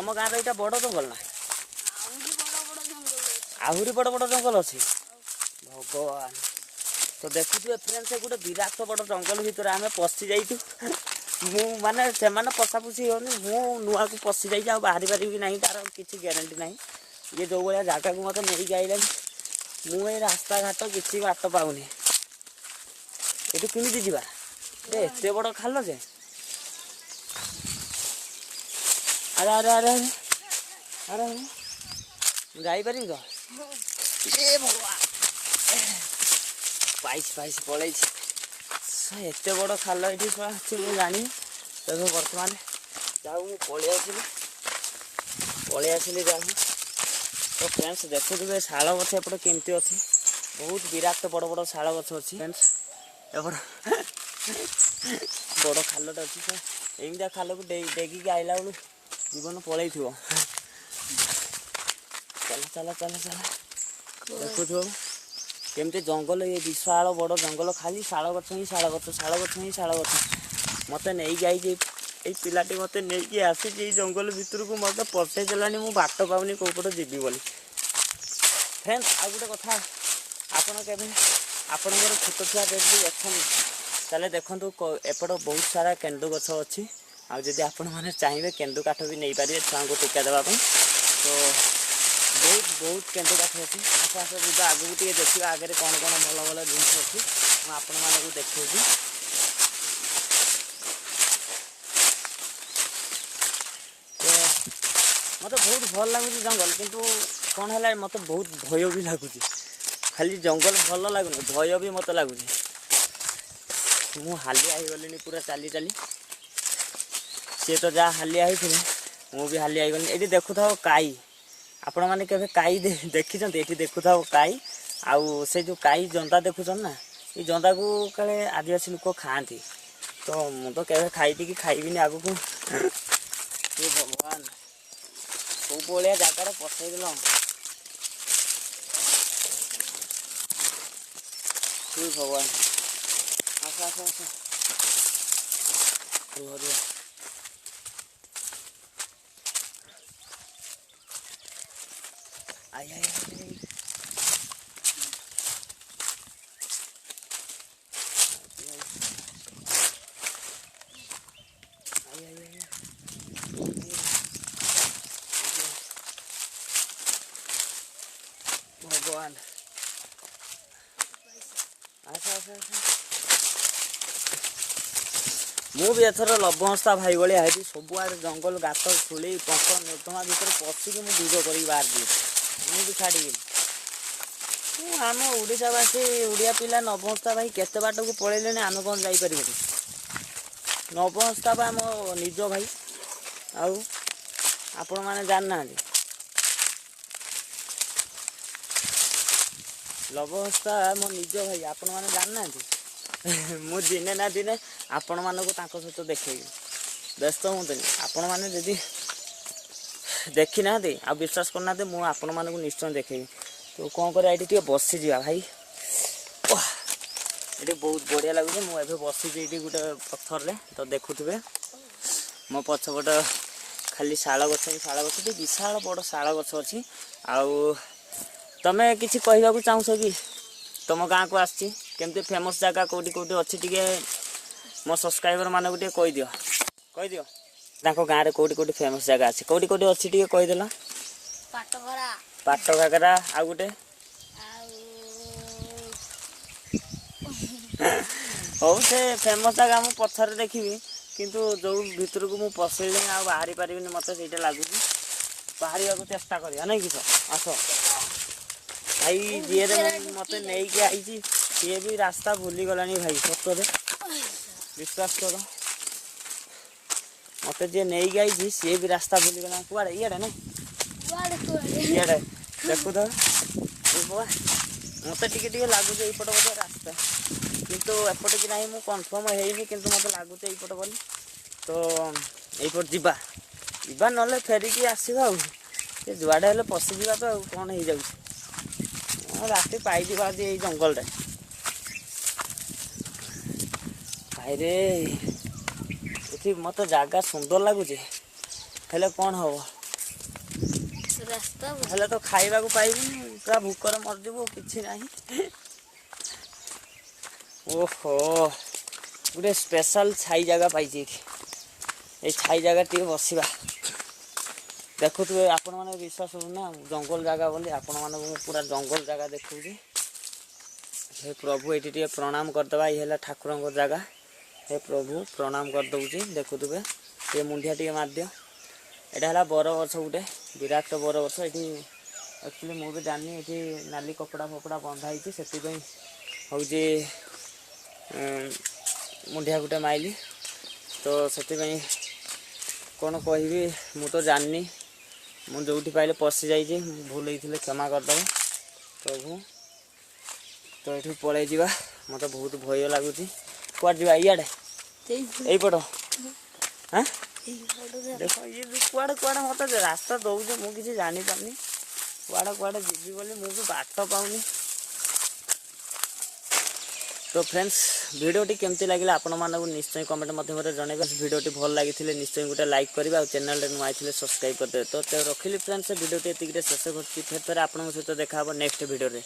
तुम गाँव यहाँ बड़ जंगल ना आहरी बड़ बड़ जंगल अच्छे भगवान तो देखुए फ्रेंड्स से गोटे विराट बड़ जंगल भितर आम पशि जाइु माने से पशापुशी होनी मु नुआ को पशि जा बाहरी पारि ना तार किसी ग्यारंटी ना ये जो भाया जगह को मत नहीं आइला मुझे रास्ता घाट किसी बाट पाऊनी ये केमी जावा एत बड़ खाल जे अरे अरे अरे अरे अरे जापर तो ए भगवान पाइस पाइस पलि एत बड़ खाल ये मुझे जानी तब बर्तमान जाऊ मुझे पलि आसली जाऊ तो फ्रेंड्स देखुए शाल गछ एपटे केमती अच्छी बहुत विराट बड़ बड़ शाल गछ अच्छी फ्रेंड्स एपट बड़ खालटे अच्छी तो एमती खाल को डेगिक आइला बेलू जीवन पलि चल चल चल चल देखु केमती जंगल ये विशाल बड़ जंगल खाली शाल गछ ही शाल गछ शाल गछ ही शाल गछ मत नहीं जाइए ये पिलाटी मत नहीं आसी जंगल भितर को मत पशे देलानी मु बाट पाऊनी कौपटे जीवी बोली फ्रेंड्स आ गोटे कथा आपण छोट छुआ देखते अच्छा देखु एपट बहुत सारा केंदु गछ अच्छी आदि आपण मैंने चाहिए केंदु काठ भी नहीं पारे छुआ को टीका देवाई तो बहुत बहुत केंदु काठ अच्छी आस आस जी आगू टे देखा आगे कौन कौन भल भल जिन अच्छी आपण मानक देखी मत बहुत भल लगुच जंगल किंतु कौन है मत बहुत भय भी लगुच खाली जंगल भल लगुन भय भी मत लगुच मु हालिया गली पूरा चली चली सी तो जहाँ हालिया होते मु भी हालिया गली ये देखु था काई आपण मैंने के काई देखी ये देखु था काई आउ से जो काई जंदा देखुन ना ये जंदा को काले आदिवासी लोक खाती तो मुझे के खाई खाइबी आग को भगवान कौ भाया जगार पशेदेल भगवान आस आस आस रुह रुह आई आई भगवान मु भी एथर लवहस्ता भाई भाई है सबुआड़े जंगल गात खुली पंख निर्धमा भितर पशिक मुझे दूर कर बाहर दिए मुझे छाड़ी आम ओडावासी ओडिया पिला नवहस्ता भाई केते बाट को पलैले आम कौन जापर नवहस्ता बा मो निज भाई आउ आपण मैंने जानना लवहस्ता मो निज भाई आपण मैंने जानना मु दिने ना दिने आपण मानक सहित देखेबी व्यस्त हूँ आपण मैंने जदि देखी ना आ विश्वास करना मुझे आपण मानक निश्चय देखेबी तो कौन कर ये बसी जा भाई ये बहुत बढ़िया लगे मुझे बसी ये गोटे पत्थर ले तो देखुए मो पछपट खाली शाल गछ विशाल बड़ शाल गछ अच्छी आउ तमें किसी कहवाक चाहूस कि तुम गाँव को आसी केमती फेमस जगह कौटी कौटी अच्छी टे मो सब्सक्राइबर मानक टे कहीदियो गाँव में कौटी कौटी फेमस जगह अच्छी कौटी कौटी अच्छी टे कहीदेल पाट घागरा आ गोटे हौ से फेमस जगह मुझे पथर देखी किंतु जो भितर को मुझे पशेली आ बाहरी पारि मत से लगुच बाहर चेष्टा करा ना कि आस भाई जी मत नहीं आई सी भी रास्ता भूली गलानी भाई सतरे विश्वास कर मत जी नहीं आई सी भी रास्ता भूली गला कुआड़े इे ना इे देखु तो मत टे लगुच यपट बोधे रास्ता किंतु एपटे कि ना मुझे कनफर्म है कि मत लगुच यपट बोली तो यपट जीवा ना फेरिकी आसवा जुआड़े पशिजा तो कौन हो जाऊँ राति पाई ये जंगल भाई रे मत जगह सुंदर लगुच हेले कौन हम ରାସ୍ତା ହେଲେ ତ ଖାଇବାକୁ ପାଇବୁନି ପୁରା ଭୋକରେ ମରିଯିବୁ କିଛି ନାହିଁ। ଓହୋ ଗୋଟେ ସ୍ପେଶାଲ ଛାଇ ଜାଗା ପାଇଛି ଏଠି। ଏଇ ଛାଇ ଜାଗା ଟିକେ ବସିବା। ଦେଖୁଥିବେ ଆପଣମାନେ ବିଶ୍ୱାସ କରୁନା ଜଙ୍ଗଲ ଜାଗା ବୋଲି ଆପଣମାନଙ୍କୁ ମୁଁ ପୁରା ଜଙ୍ଗଲ ଜାଗା ଦେଖାଉଛି। हे प्रभु ये ଟିକେ प्रणाम करदे ये है ठाकुर जगह। हे प्रभु प्रणाम करदे देखुवे ये मुंडिया टे मार दियो। यहाँ है बर गछ गोटे विराट बर गछ ये एक्चुअली मुझे जानी ये नाली कपड़ा फपड़ा बंधाई से हूँ मुंडिया गोटे माइली तो से कौन कहि मु तो जानी मुझे जो पाइले पशि जाइए भूल होते क्षमा करदे प्रभु। तो ये पलि जा मत बहुत भय लगुच कौन जा इे यहीपट हाँ देख ये कड़े कड़े मत रास्ता दौच मुझे जानी पारनी कड़े कड़े जी बोली मुझे बाट पाऊनी। तो फ्रेंड्स वीडियोटी केमती लगे आपण मानक निश्चय कमेंट मध्यम जनइबे। वीडियोटी भल लगी निश्चय गोटे लाइक करेंगे और चैनल नुआ थे सब्सक्राइब करदे। तो रखिली फ्रेंड्स वीडियोटी एतिक शेष कर फिर आपन सहित देखा नेक्स्ट वीडियो रे।